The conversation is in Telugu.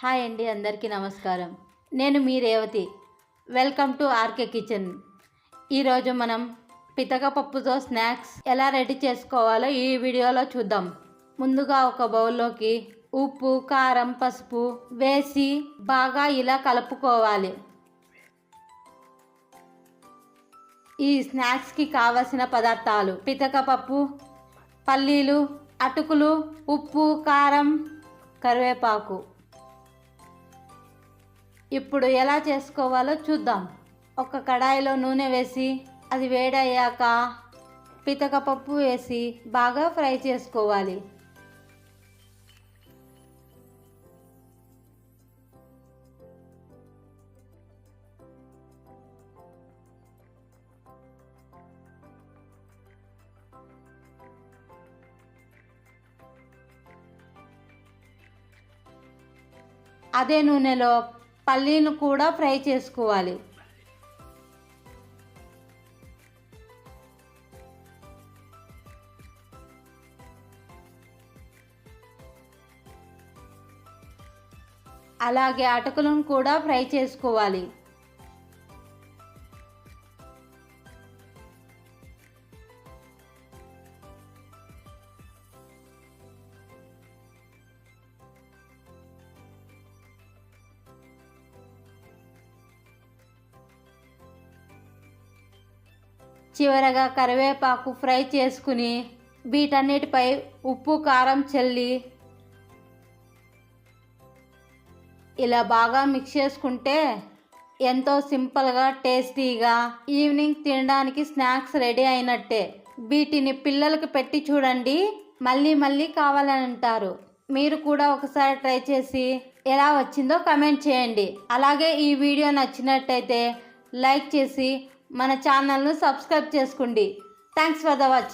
హాయ్ అండి, అందరికీ నమస్కారం. నేను మీ Revathi. Welcome to RK kitchen. ఈరోజు మనం పితకపప్పుతో స్నాక్స్ ఎలా రెడీ చేసుకోవాలో ఈ వీడియోలో చూద్దాం. ముందుగా ఒక బౌల్లోకి ఉప్పు, కారం, పసుపు వేసి బాగా ఇలా కలుపుకోవాలి. ఈ స్నాక్స్కి కావలసిన పదార్థాలు: పితకపప్పు, పల్లీలు, అటుకులు, ఉప్పు, కారం, కరివేపాకు. ఇప్పుడు ఎలా చేసుకోవాలో చూద్దాం. ఒక కడాయిలో నూనె వేసి అది వేడయ్యాక పితకపప్పు వేసి బాగా ఫ్రై చేసుకోవాలి. అదే నూనెలో పల్లీలు కూడా ఫ్రై చేసుకోవాలి. అలాగే అటుకులను కూడా ఫ్రై చేసుకోవాలి. చివరగా కరివేపాకు ఫ్రై చేసుకుని వీటన్నిటిపై ఉప్పు, కారం చల్లి ఇలా బాగా మిక్స్ చేసుకుంటే ఎంతో సింపుల్గా, టేస్టీగా ఈవినింగ్ తినడానికి స్నాక్స్ రెడీ అయినట్టే. వీటిని పిల్లలకి పెట్టి చూడండి, మళ్ళీ మళ్ళీ కావాలని అంటారు. మీరు కూడా ఒకసారి ట్రై చేసి ఎలా వచ్చిందో కమెంట్ చేయండి. అలాగే ఈ వీడియో నచ్చినట్టయితే లైక్ చేసి మన ఛానల్ను సబ్స్క్రైబ్ చేసుకోండి. Thanks for the watching.